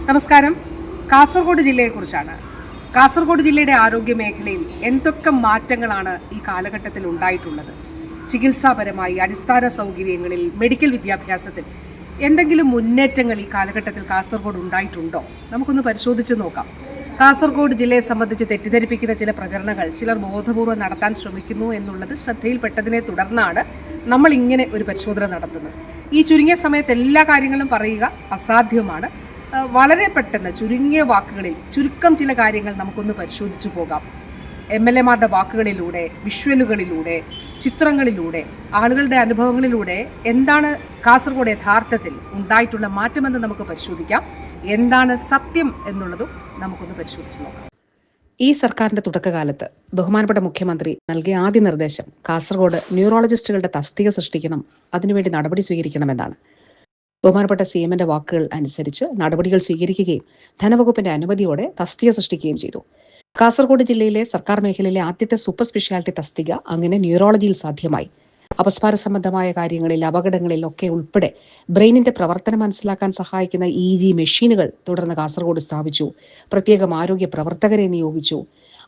നമസ്കാരം. കാസർഗോഡ് ജില്ലയെക്കുറിച്ചാണ്. കാസർഗോഡ് ജില്ലയുടെ ആരോഗ്യ മേഖലയിൽ എന്തൊക്കെ മാറ്റങ്ങളാണ് ഈ കാലഘട്ടത്തിൽ ഉണ്ടായിട്ടുള്ളത്? ചികിത്സാപരമായി, അടിസ്ഥാന സൗകര്യങ്ങളിൽ, മെഡിക്കൽ വിദ്യാഭ്യാസത്തിൽ എന്തെങ്കിലും മുന്നേറ്റങ്ങൾ ഈ കാലഘട്ടത്തിൽ കാസർഗോഡ് ഉണ്ടായിട്ടുണ്ടോ? നമുക്കൊന്ന് പരിശോധിച്ച് നോക്കാം. കാസർഗോഡ് ജില്ലയെ സംബന്ധിച്ച് തെറ്റിദ്ധരിപ്പിക്കുന്ന ചില പ്രചരണങ്ങൾ ചിലർ ബോധപൂർവ്വം നടത്താൻ ശ്രമിക്കുന്നു എന്നുള്ളത് ശ്രദ്ധയിൽപ്പെട്ടതിനെ തുടർന്നാണ് നമ്മൾ ഇങ്ങനെ ഒരു പരിശോധന നടത്തുന്നത്. ഈ ചുരുങ്ങിയ സമയത്ത് എല്ലാ കാര്യങ്ങളും പറയുക അസാധ്യമാണ്. വളരെ പെട്ടെന്ന് ചുരുങ്ങിയ വാക്കുകളിൽ ചുരുക്കം ചില കാര്യങ്ങൾ നമുക്കൊന്ന് പരിശോധിച്ചു പോകാം. MLA-മാരുടെ വാക്കുകളിലൂടെ, വിഷ്വലുകളിലൂടെ, ചിത്രങ്ങളിലൂടെ, ആളുകളുടെ അനുഭവങ്ങളിലൂടെ എന്താണ് കാസർഗോഡ് യഥാർത്ഥത്തിൽ ഉണ്ടായിട്ടുള്ള മാറ്റമെന്ന് നമുക്ക് പരിശോധിക്കാം. എന്താണ് സത്യം എന്നുള്ളതും നമുക്കൊന്ന് പരിശോധിച്ച് നോക്കാം. ഈ സർക്കാരിന്റെ തുടക്കകാലത്ത് ബഹുമാനപ്പെട്ട മുഖ്യമന്ത്രി നൽകിയ ആദ്യ നിർദ്ദേശം കാസർഗോഡ് ന്യൂറോളജിസ്റ്റുകളുടെ തസ്തിക സൃഷ്ടിക്കണം, അതിനുവേണ്ടി നടപടി സ്വീകരിക്കണമെന്നാണ്. ബഹുമാനപ്പെട്ട CM-ന്റെ വാക്കുകൾ അനുസരിച്ച് നടപടികൾ സ്വീകരിക്കുകയും ധനവകുപ്പിന്റെ അനുമതിയോടെ തസ്തിക സൃഷ്ടിക്കുകയും ചെയ്തു. കാസർഗോഡ് ജില്ലയിലെ സർക്കാർ മേഖലയിലെ ആദ്യത്തെ സൂപ്പർ സ്പെഷ്യാലിറ്റി തസ്തിക അങ്ങനെ ന്യൂറോളജിയിൽ സാധ്യമായി. അപസ്മാര സംബന്ധമായ കാര്യങ്ങളിൽ, അപകടങ്ങളിൽ ഒക്കെ ഉൾപ്പെടെ ബ്രെയിനിന്റെ പ്രവർത്തനം മനസ്സിലാക്കാൻ സഹായിക്കുന്ന EEG മെഷീനുകൾ തുടർന്ന് കാസർഗോഡ് സ്ഥാപിച്ചു. പ്രത്യേകം ആരോഗ്യ പ്രവർത്തകരെ നിയോഗിച്ചു.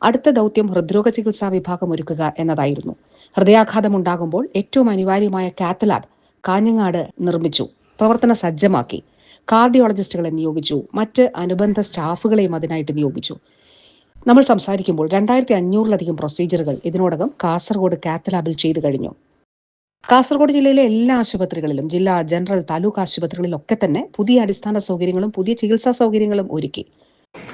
അടുത്ത ദൗത്യം ഹൃദ്രോഗ ചികിത്സാ വിഭാഗം ഒരുക്കുക എന്നതായിരുന്നു. ഹൃദയാഘാതം ഉണ്ടാകുമ്പോൾ ഏറ്റവും അനിവാര്യമായ കാത്ത് ലാബ് കാഞ്ഞങ്ങാട് നിർമ്മിച്ചു, പ്രവർത്തന സജ്ജമാക്കി. കാർഡിയോളജിസ്റ്റുകളെ നിയോഗിച്ചു, മറ്റ് അനുബന്ധ സ്റ്റാഫുകളെയും അതിനായിട്ട് നിയോഗിച്ചു. നമ്മൾ സംസാരിക്കുമ്പോൾ 2500-ലധികം പ്രൊസീജിയറുകൾ ഇതിനോടകം കാസർഗോഡ് കാത്ത് ലാബിൽ ചെയ്തു കഴിഞ്ഞു. കാസർഗോഡ് ജില്ലയിലെ എല്ലാ ആശുപത്രികളിലും, ജില്ലാ, ജനറൽ, താലൂക്ക് ആശുപത്രികളിലൊക്കെ തന്നെ പുതിയ അടിസ്ഥാന സൗകര്യങ്ങളും പുതിയ ചികിത്സാ സൗകര്യങ്ങളും ഒരുക്കി.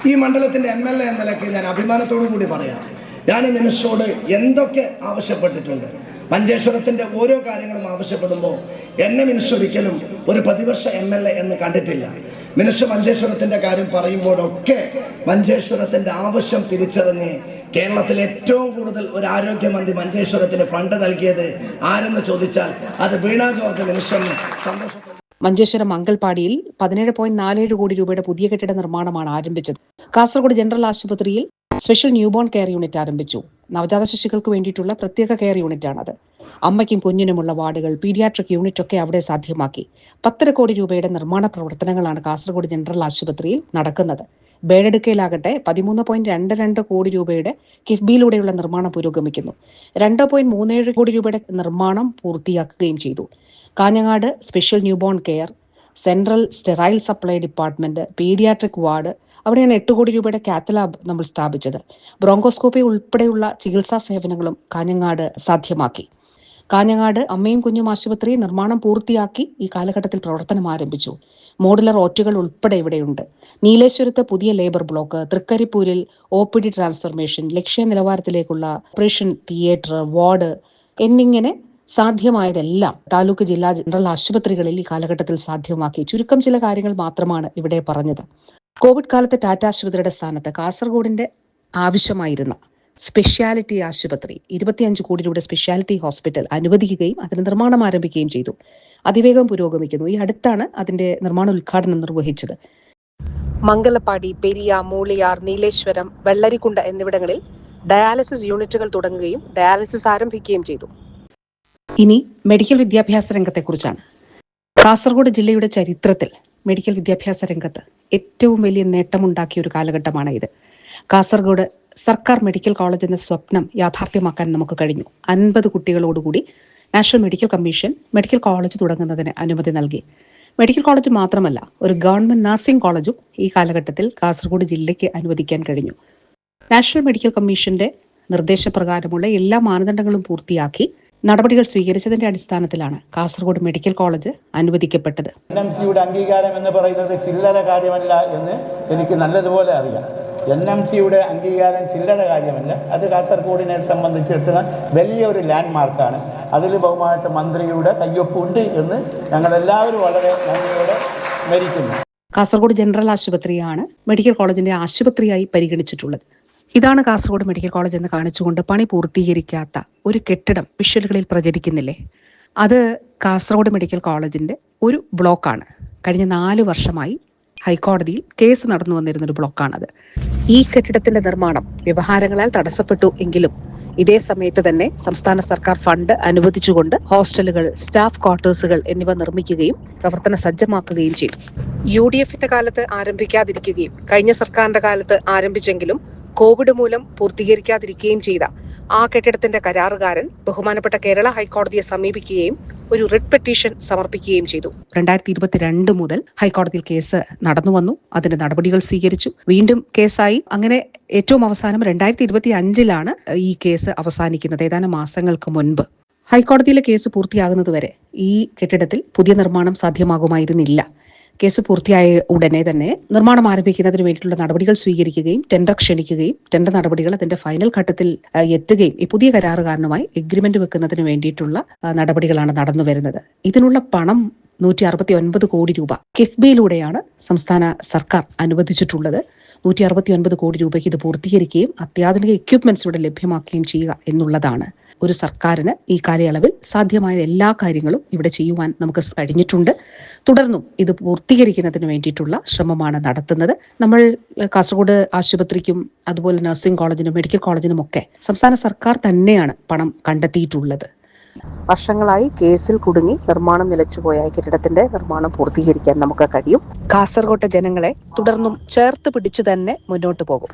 ഈ മണ്ഡലത്തിന്റെ MLA എന്ന നിലയ്ക്ക് ഞാൻ അഭിമാനത്തോടു കൂടി പറയാം, ഞാൻ ഈ മിനിസ്റ്ററോട് എന്തൊക്കെ ആവശ്യപ്പെട്ടിട്ടുണ്ട്. മഞ്ചേശ്വരത്തിന്റെ ഓരോ കാര്യങ്ങളും ആവശ്യപ്പെടുമ്പോൾ എന്നെ മിനിസ്റ്റർ ഒരിക്കലും ഒരു പ്രതിപക്ഷ MLA എന്ന് കണ്ടിട്ടില്ല. മിനിസ്റ്റർ മഞ്ചേശ്വരത്തിന്റെ കാര്യം പറയുമ്പോഴൊക്കെ മഞ്ചേശ്വരത്തിന്റെ ആവശ്യം തിരിച്ചറിഞ്ഞ് കേരളത്തിൽ ഏറ്റവും കൂടുതൽ ഒരു ആരോഗ്യമന്ത്രി മഞ്ചേശ്വരത്തിന് ഫണ്ട് നൽകിയത് ആരെന്ന് ചോദിച്ചാൽ അത് വീണ ജോർജ് മിനിസ്റ്ററിന് സന്തോഷത്തോടെ. മഞ്ചേശ്വരം മംഗൾപാടിയിൽ 17.47 കോടി രൂപയുടെ പുതിയ കെട്ടിട നിർമ്മാണമാണ് ആരംഭിച്ചത്. കാസർഗോഡ് ജനറൽ ആശുപത്രിയിൽ സ്പെഷ്യൽ ന്യൂബോൺ കെയർ യൂണിറ്റ് ആരംഭിച്ചു. നവജാത ശിശുക്കൾക്ക് വേണ്ടിയിട്ടുള്ള പ്രത്യേക കെയർ യൂണിറ്റാണത്. അമ്മയ്ക്കും കുഞ്ഞിനുമുള്ള വാർഡുകൾ, പീഡിയാട്രിക് യൂണിറ്റ് ഒക്കെ അവിടെ സാധ്യമാക്കി. 10 കോടി രൂപയുടെ നിർമ്മാണ പ്രവർത്തനങ്ങളാണ് കാസർഗോഡ് ജനറൽ ആശുപത്രിയിൽ നടക്കുന്നത്. ബേഡെടുക്കയിലാകട്ടെ 13.22 കോടി രൂപയുടെ കിഫ്ബിയിലൂടെയുള്ള നിർമ്മാണം പുരോഗമിക്കുന്നു. 2.37 കോടി രൂപയുടെ നിർമ്മാണം പൂർത്തിയാക്കുകയും ചെയ്തു. Kanhangad special newborn care, central sterile supply department, paediatric ward, അവിടെയാണ് 8 കോടി രൂപയുടെ കാത്ത് ലാബ് നമ്മൾ സ്ഥാപിച്ചത്. ബ്രോങ്കോസ്കോപ്പി ഉൾപ്പെടെയുള്ള ചികിത്സാ സേവനങ്ങളും കാഞ്ഞങ്ങാട് സാധ്യമാക്കി. കാഞ്ഞങ്ങാട് അമ്മയും കുഞ്ഞും ആശുപത്രി നിർമ്മാണം പൂർത്തിയാക്കി ഈ കാലഘട്ടത്തിൽ പ്രവർത്തനം ആരംഭിച്ചു. മോഡുലർ ഓറ്റുകൾ ഉൾപ്പെടെ ഇവിടെയുണ്ട്. നീലേശ്വരത്ത് പുതിയ ലേബർ ബ്ലോക്ക്, തൃക്കരിപ്പൂരിൽ OPD ട്രാൻസ്ഫർമേഷൻ, ലക്ഷ്യ നിലവാരത്തിലേക്കുള്ള ഓപ്പറേഷൻ തിയേറ്റർ, വാർഡ് എന്നിങ്ങനെ സാധ്യമായതെല്ലാം താലൂക്ക്, ജില്ലാ, ജനറൽ ആശുപത്രികളിൽ ഈ കാലഘട്ടത്തിൽ സാധ്യമാക്കി. ചുരുക്കം ചില കാര്യങ്ങൾ മാത്രമാണ് ഇവിടെ പറഞ്ഞത്. കോവിഡ് കാലത്ത് ടാറ്റ ആശുപത്രിയുടെ സ്ഥാനത്ത് കാസർഗോഡിന്റെ ആവശ്യമായിരുന്ന സ്പെഷ്യാലിറ്റി ആശുപത്രി, 25 കോടി രൂപയുടെ സ്പെഷ്യാലിറ്റി ഹോസ്പിറ്റൽ അനുവദിക്കുകയും അതിന് നിർമ്മാണം ആരംഭിക്കുകയും ചെയ്തു. അതിവേഗം പുരോഗമിക്കുന്നു. ഈ അടുത്താണ് അതിന്റെ നിർമ്മാണ ഉദ്ഘാടനം നിർവഹിച്ചത്. മംഗലപ്പാടി, പെരിയ, മൂളിയാർ, നീലേശ്വരം, വെള്ളരിക്കുണ്ട് എന്നിവിടങ്ങളിൽ ഡയാലിസിസ് യൂണിറ്റുകൾ തുടങ്ങുകയും ഡയാലിസിസ് ആരംഭിക്കുകയും ചെയ്തു. ഇനി മെഡിക്കൽ വിദ്യാഭ്യാസ രംഗത്തെക്കുറിച്ചാണ്. കാസർഗോഡ് ജില്ലയുടെ ചരിത്രത്തിൽ മെഡിക്കൽ വിദ്യാഭ്യാസ രംഗത്ത് ഏറ്റവും വലിയ നേട്ടമുണ്ടാക്കിയ ഒരു കാലഘട്ടമാണ് ഇത്. കാസർഗോഡ് സർക്കാർ മെഡിക്കൽ കോളേജ് എന്ന സ്വപ്നം യാഥാർത്ഥ്യമാക്കാൻ നമുക്ക് കഴിഞ്ഞു. 50 കുട്ടികളോടുകൂടി national medical commission medical college തുടങ്ങുന്നതിന് അനുമതി നൽകി. മെഡിക്കൽ കോളേജ് മാത്രമല്ല, ഒരു ഗവൺമെന്റ് നഴ്സിംഗ് കോളേജും ഈ കാലഘട്ടത്തിൽ കാസർഗോഡ് ജില്ലയ്ക്ക് അനുവദിക്കാൻ കഴിഞ്ഞു. നാഷണൽ മെഡിക്കൽ കമ്മീഷന്റെ നിർദ്ദേശപ്രകാരമുള്ള എല്ലാ മാനദണ്ഡങ്ങളും പൂർത്തിയാക്കി നടപടികൾ സ്വീകരിച്ചതിന്റെ അടിസ്ഥാനത്തിലാണ് കാസർഗോഡ് മെഡിക്കൽ കോളേജ് അനുവദിക്കപ്പെട്ടത്. NMCയുടെ അംഗീകാരം എന്ന് പറയുന്നത് ചില്ലറ കാര്യമല്ല എന്ന് എനിക്ക് നല്ലതുപോലെ അറിയാം. NMCയുടെ അംഗീകാരം ചില്ലറ കാര്യമല്ല. അത് കാസർഗോഡിനെ സംബന്ധിച്ചിടത്തോളം വലിയൊരു ലാൻഡ് മാർക്കാണ്. അതിൽ ബഹുമാനപ്പെട്ട മന്ത്രിയുടെ കയ്യൊപ്പുണ്ട് എന്ന് ഞങ്ങളെല്ലാവരും വളരെ നന്ദിയോടെ സ്മരിക്കുന്നു. കാസർഗോഡ് ജനറൽ ആശുപത്രിയാണ് മെഡിക്കൽ കോളേജിന്റെ ആശുപത്രിയായി പരിഗണിച്ചിട്ടുള്ളത്. ഇതാണ് കാസർഗോഡ് മെഡിക്കൽ കോളേജ് എന്ന് കാണിച്ചുകൊണ്ട് പണി പൂർത്തീകരിക്കാത്ത ഒരു കെട്ടിടം വിഷ്വലുകളിൽ പ്രചരിക്കുന്നില്ലേ? അത് കാസർഗോഡ് മെഡിക്കൽ കോളേജിന്റെ ഒരു ബ്ലോക്കാണ്. കഴിഞ്ഞ 4 വർഷമായി ഹൈക്കോടതിയിൽ കേസ് നടന്നു വന്നിരുന്നൊരു ബ്ലോക്കാണത്. ഈ കെട്ടിടത്തിന്റെ നിർമ്മാണം വ്യവഹാരങ്ങളാൽ തടസ്സപ്പെട്ടു എങ്കിലും ഇതേ സമയത്ത് തന്നെ സംസ്ഥാന സർക്കാർ ഫണ്ട് അനുവദിച്ചുകൊണ്ട് ഹോസ്റ്റലുകൾ, സ്റ്റാഫ് ക്വാർട്ടേഴ്സുകൾ എന്നിവ നിർമ്മിക്കുകയും പ്രവർത്തന സജ്ജമാക്കുകയും ചെയ്തു. UDFന്റെ കാലത്ത് ആരംഭിക്കാതിരിക്കുകയും കഴിഞ്ഞ സർക്കാരിന്റെ കാലത്ത് ആരംഭിച്ചെങ്കിലും കോവിഡ് മൂലം പൂർത്തീകരിക്കാതിരിക്കുകയും ചെയ്ത ആ കെട്ടിടത്തിന്റെ കരാറുകാരൻ ബഹുമാനപ്പെട്ട കേരള ഹൈക്കോടതിയെ സമീപിക്കുകയും ഒരു റിട്ട് പെറ്റീഷൻ സമർപ്പിക്കുകയും ചെയ്തു. 2022 മുതൽ ഹൈക്കോടതിയിൽ കേസ് നടന്നു വന്നു. അതിന്റെ നടപടികൾ സ്വീകരിച്ചു. വീണ്ടും കേസായി. അങ്ങനെ ഏറ്റവും അവസാനം 2025 ഈ കേസ് അവസാനിക്കുന്നത്. ഏതാനും മാസങ്ങൾക്ക് മുൻപ് ഹൈക്കോടതിയിലെ കേസ് പൂർത്തിയാകുന്നതുവരെ ഈ കെട്ടിടത്തിൽ പുതിയ നിർമ്മാണം സാധ്യമാകുമായിരുന്നില്ല. കേസ് പൂർത്തിയായ ഉടനെ തന്നെ നിർമ്മാണം ആരംഭിക്കുന്നതിന് വേണ്ടിയിട്ടുള്ള നടപടികൾ സ്വീകരിക്കുകയും ടെൻഡർ ക്ഷണിക്കുകയും ടെൻഡർ നടപടികൾ അതിന്റെ ഫൈനൽ ഘട്ടത്തിൽ എത്തുകയും ഈ പുതിയ കരാറുകാരനുമായി എഗ്രിമെന്റ് വെക്കുന്നതിന് വേണ്ടിയിട്ടുള്ള നടപടികളാണ് നടന്നു വരുന്നത്. ഇതിനുള്ള പണം 169 കോടി രൂപ കിഫ്ബിയിലൂടെയാണ് സംസ്ഥാന സർക്കാർ അനുവദിച്ചിട്ടുള്ളത്. 169 കോടി രൂപയ്ക്ക് ഇത് പൂർത്തീകരിക്കുകയും അത്യാധുനിക എക്യുപ്മെന്റ്സ് ഇവിടെ ലഭ്യമാക്കുകയും ചെയ്യുക എന്നുള്ളതാണ് ഒരു സർക്കാരിന് ഈ കാലയളവിൽ സാധ്യമായ എല്ലാ കാര്യങ്ങളും ഇവിടെ ചെയ്യുവാൻ നമുക്ക് കഴിഞ്ഞിട്ടുണ്ട്. തുടർന്നും ഇത് പൂർത്തീകരിക്കുന്നതിന് വേണ്ടിയിട്ടുള്ള ശ്രമമാണ് നടത്തുന്നത്. നമ്മൾ കാസർഗോഡ് ആശുപത്രിക്കും അതുപോലെ നഴ്സിംഗ് കോളേജിനും മെഡിക്കൽ കോളേജിനും ഒക്കെ സംസ്ഥാന സർക്കാർ തന്നെയാണ് പണം കണ്ടെത്തിയിട്ടുള്ളത്. വർഷങ്ങളായി കേസിൽ കുടുങ്ങി നിർമ്മാണം നിലച്ചുപോയ കെട്ടിടത്തിന്റെ നിർമ്മാണം പൂർത്തീകരിക്കാൻ നമുക്ക് കഴിയും. കാസർഗോട്ടെ ജനങ്ങളെ തുടർന്നും ചേർത്ത് പിടിച്ചു തന്നെ മുന്നോട്ട് പോകും.